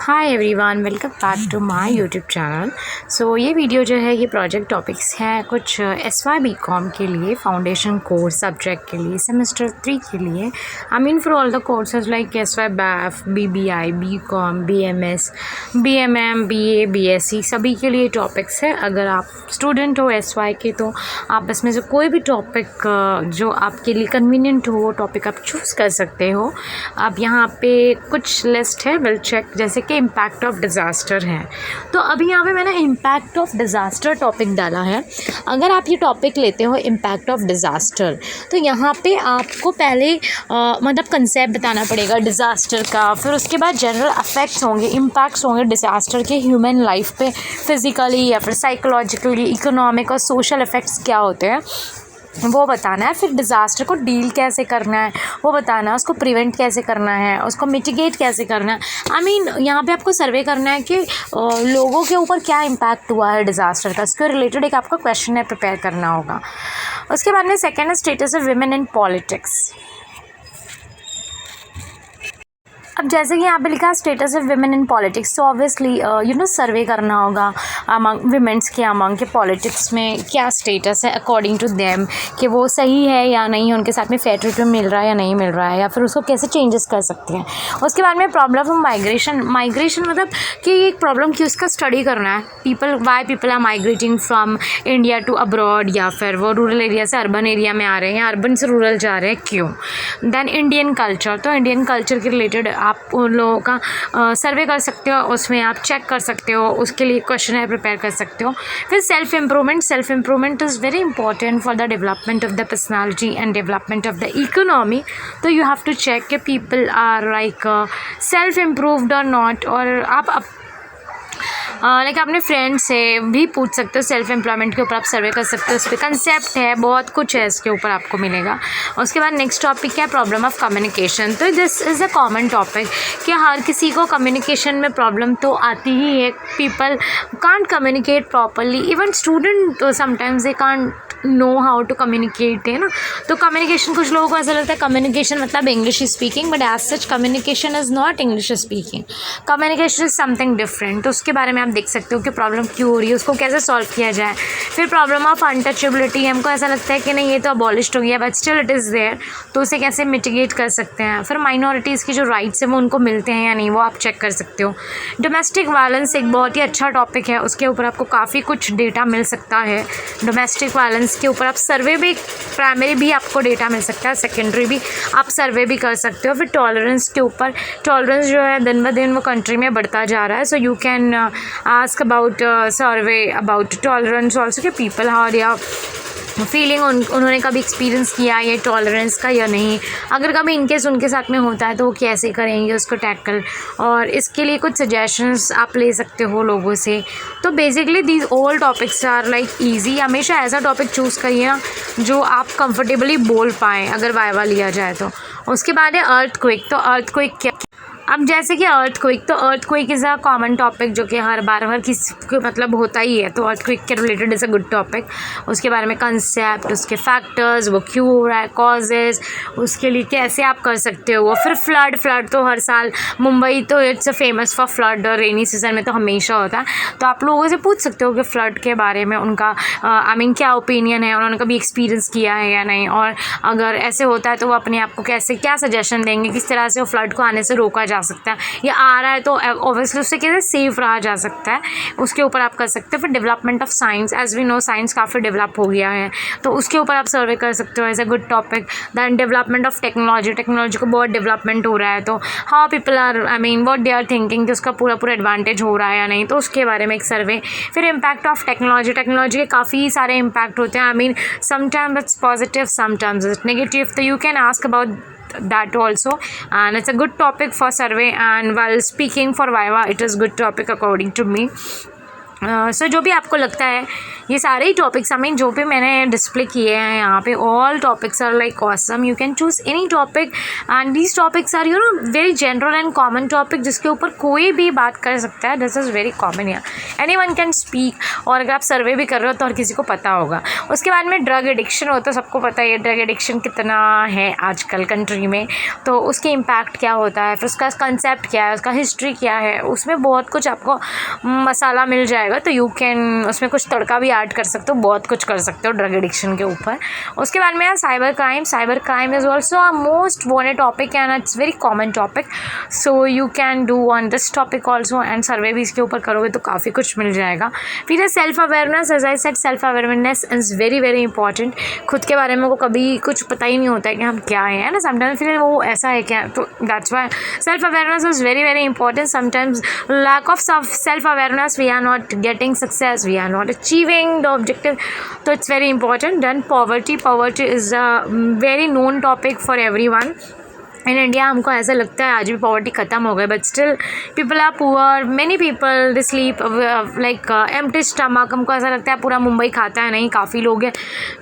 Hi everyone, welcome back to my YouTube channel. So ये video जो है ये प्रोजेक्ट टॉपिक्स हैं कुछ SY BCom के लिए, फाउंडेशन कोर्स सब्जेक्ट के लिए, सेमेस्टर 3 के लिए। I mean for all the courses like SY BAF, BBI, BCom, BMS, BMM, BA, BSc सभी के लिए टॉपिक्स है। अगर आप स्टूडेंट हो SY के तो आप इसमें से कोई भी टॉपिक जो आपके लिए कन्वीनियंट हो वो टॉपिक आप चूज़ कर सकते हो। अब यहाँ पे कुछ लिस्ट है, विल चेक। जैसे कि इम्पैक्ट ऑफ डिज़ास्टर है, तो अभी यहाँ पे मैंने इम्पैक्ट ऑफ डिज़ास्टर टॉपिक डाला है। अगर आप ये टॉपिक लेते हो इम्पैक्ट ऑफ डिज़ास्टर, तो यहाँ पे आपको पहले मतलब कंसेप्ट बताना पड़ेगा डिज़ास्टर का, फिर उसके बाद जनरल अफेक्ट्स होंगे, इम्पैक्ट्स होंगे डिज़ास्टर के ह्यूमन लाइफ पे, फिज़िकली या फिर साइकोलॉजिकली, इकोनॉमिक और सोशल इफ़ेक्ट्स क्या होते हैं वो बताना है। फिर डिज़ास्टर को डील कैसे करना है वो बताना है, उसको प्रिवेंट कैसे करना है, उसको मिटिगेट कैसे करना है। आई मीन यहाँ पे आपको सर्वे करना है कि लोगों के ऊपर क्या इम्पैक्ट हुआ है डिज़ास्टर का, उसके रिलेटेड एक आपको क्वेश्चन है प्रिपेयर करना होगा। उसके बाद में सेकेंड है status of women in politics. अब जैसे कि यहाँ पे लिखा है status of women in politics, तो ऑब्वियसली सर्वे करना होगा अमंग विमेंस के, अमंग के पॉलिटिक्स में क्या स्टेटस है अकॉर्डिंग टू देम, कि वो सही है या नहीं, उनके साथ में फेयर ट्रीटमेंट मिल रहा है या नहीं मिल रहा है, या फिर उसको कैसे चेंजेस कर सकते हैं। उसके बाद में प्रॉब्लम ऑफ माइग्रेशन मतलब कि एक प्रॉब्लम की उसका स्टडी करना है। Why people are migrating from India to abroad, या फिर वो रूरल एरिया से अर्बन एरिया में आ रहे हैं या अर्बन से रूरल जा रहे हैं, क्यों। देन इंडियन कल्चर, तो इंडियन कल्चर के रिलेटेड आप उन लोगों का सर्वे कर सकते हो, उसमें आप चेक कर सकते हो, उसके लिए क्वेश्चन है प्रिपेयर कर सकते हो। फिर self improvement is very important for the development of the personality and development of the economy. तो यू हैव टू चेक कि people are like self improved और नॉट। और आप लाइक अपने फ्रेंड से भी पूछ सकते हो, सेल्फ एम्प्लॉयमेंट के ऊपर आप सर्वे कर सकते हो। उस पर कंसेप्ट है, बहुत कुछ है इसके ऊपर आपको मिलेगा। उसके बाद नेक्स्ट टॉपिक है प्रॉब्लम ऑफ कम्युनिकेशन। तो this is a common topic कि हर किसी को कम्युनिकेशन में प्रॉब्लम तो आती ही है। People can't communicate properly, even student sometimes they can't know how to communicate, है ना। तो कम्युनिकेशन, कुछ लोगों को ऐसा लगता है कम्युनिकेशन मतलब English speaking, but as such communication is not English speaking, communication is something different. तो उसके बारे में आप देख सकते हो कि प्रॉब्लम क्यों हो रही है, उसको कैसे सॉल्व किया जाए। फिर प्रॉब्लम ऑफ अनटचेबिलिटी, हमको ऐसा लगता है कि नहीं ये तो अबॉलिश्ड हो गया but still it is there, तो उसे कैसे मिटिगेट कर सकते हैं। फिर माइनॉरिटीज़ की जो राइट्स हैं वो उनको मिलते हैं या नहीं, वो आप चेक कर सकते हो। डोमेस्टिक वायलेंस एक बहुत ही अच्छा टॉपिक है, उसके ऊपर आपको काफ़ी कुछ डेटा मिल सकता है। डोमेस्टिक वायलेंस के ऊपर आप सर्वे भी, प्राइमरी भी आपको डेटा मिल सकता है, सेकेंडरी भी आप सर्वे भी कर सकते हो। फिर टॉलरेंस के ऊपर, टॉलरेंस जो है दिन ब दिन वो कंट्री में बढ़ता जा रहा है, so you can ask about survey about tolerance also, कि people how they are feeling, उन्होंने कभी एक्सपीरियंस किया ये टॉलरेंस का या नहीं। अगर कभी इनकेस उनके साथ में होता है तो वो कैसे करेंगे उसको टैकल, और इसके लिए कुछ सजेशंस आप ले सकते हो लोगों से। तो basically these all topics are like easy. हमेशा ऐसा टॉपिक चूज़ करिए ना जो आप कंफर्टेबली बोल पाएँ अगर वाइवा लिया जाए तो। उसके बाद है अर्थक्वेक। तो अर्थक्वेक क्या, अब जैसे कि earthquake is a common topic जो कि हर बार हर किसी को मतलब होता ही है, तो अर्थक्वेक के related is a good topic. उसके बारे में कंसेप्ट, उसके फैक्टर्स, वो क्यों हो रहा है, कॉजेज़, उसके लिए कैसे आप कर सकते हो वो। फिर फ्लड तो हर साल मुंबई तो it's a famous for flood, और रेनी सीजन में तो हमेशा होता है। तो आप लोगों से पूछ सकते हो कि फ़्लड के बारे में उनका आई मीन क्या ओपिनियन है, उन्होंने कभी एक्सपीरियंस किया है या नहीं, और अगर ऐसे होता है तो वो अपने आप को कैसे क्या सजेशन देंगे, किस तरह से वो फ्लड को आने से रोका जा सकता है, या आ रहा है तो ऑब्वियसली उससे कैसे सेफ रहा जा सकता है, उसके ऊपर आप कर सकते हो। फिर development of science, as we know science काफ़ी डेवलप हो गया है, तो उसके ऊपर आप सर्वे कर सकते हो, as a good topic. Then development of technology को बहुत डेवलपमेंट हो रहा है, तो how people are I mean what they are thinking कि उसका पूरा एडवांटेज हो रहा है या नहीं, तो उसके बारे में एक सर्वे। फिर इम्पैक्ट ऑफ टेक्नोलॉजी के काफ़ी सारे इम्पैक्ट होते हैं। I mean sometimes it's positive, sometimes it's negative, तो you can ask about that also, and it's a good topic for survey, and while speaking for viva it is good topic according to me. सो जो भी आपको लगता है ये सारे ही topics I mean जो भी मैंने डिस्प्ले किए हैं यहाँ पे all topics are like awesome. You can choose any topic and these topics are very general and common topic जिसके ऊपर कोई भी बात कर सकता है. दिस इज़ वेरी कॉमन यार, एनी वन कैन स्पीक. और अगर आप सर्वे भी कर रहे हो तो हर किसी को पता होगा. उसके बाद में ड्रग एडिक्शन हो तो सबको पता है ड्रग एडिक्शन कितना है आजकल कंट्री में, तो उसके इम्पैक्ट क्या होता है, फिर उसका कंसेप्ट क्या है, उसका हिस्ट्री क्या है, उसमें बहुत कुछ आपको मसाला मिल जाएगा. तो यू कैन उसमें कुछ तड़का भी ऐड कर सकते हो, बहुत कुछ कर सकते हो ड्रग एडिक्शन के ऊपर. उसके बाद में cyber crime is also a most wanted topic and it's very common topic. So you can do on this topic also and सर्वे भी इसके ऊपर करोगे तो काफ़ी कुछ मिल जाएगा. फिर है self awareness. As I said self awareness is very very important. खुद के बारे में को कभी कुछ पता ही नहीं होता है कि हम क्या हैं ना. समटाइम्स फिर वो ऐसा है क्या, तो that's why self awareness is very very important. Sometimes lack of self awareness we are not getting success, we are not achieving the objective, so it's very important. Then poverty is a very known topic for everyone in India. हमको ऐसा लगता है आज भी poverty ख़त्म हो गई, but still people are poor. Many people they sleep like empty stomach. हमको ऐसा लगता है पूरा मुंबई खाता है, नहीं, काफ़ी लोग हैं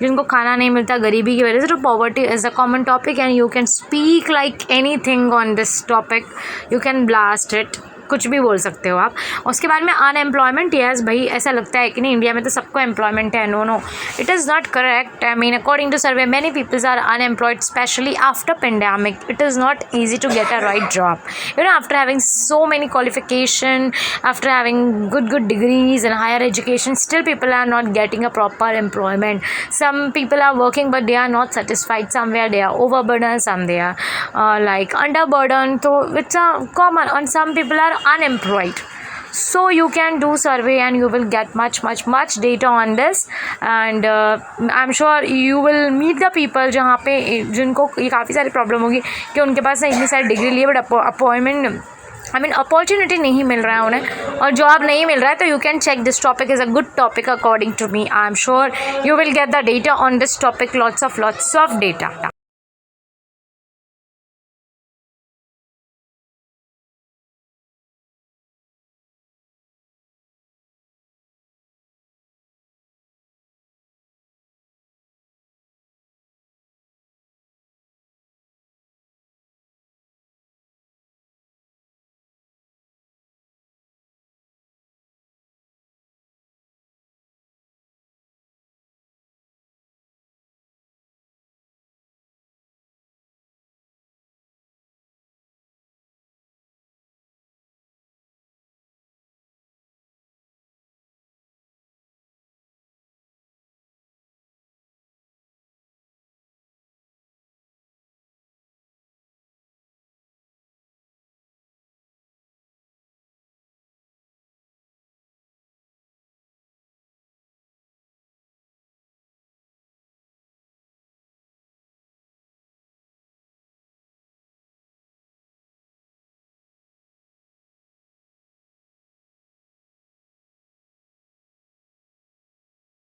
जिनको खाना नहीं मिलता गरीबी की वजह से. तो poverty is a common topic and you can speak like any thing on this topic. You can blast it, कुछ भी बोल सकते हो आप. उसके बाद में अनएम्प्लॉयमेंट. यस भाई, ऐसा लगता है कि नहीं इंडिया में तो सबको एम्प्लॉयमेंट है. No, it is not correct. I mean according to survey many peoples are unemployed specially after pandemic. It is not easy to get a right job. After having so many qualification, after having good degrees and higher education, still people are not getting a proper employment. Some people are working but they are not satisfied. Somewhere they are overburden, some they are like underburden. So it's a common, and some people are unemployed. So you can do survey and you will get much data on this. And I'm sure you will meet the people जहाँ पे जिनको ये काफ़ी सारी problem होगी कि उनके पास इतनी सारी डिग्री लिए बट अपॉइंटमेंट अपॉर्चुनिटी नहीं मिल रहा है उन्हें और जॉब नहीं मिल रहा है. तो you can check this topic is a good topic according to me. I am sure you will get the data on this topic, lots of data.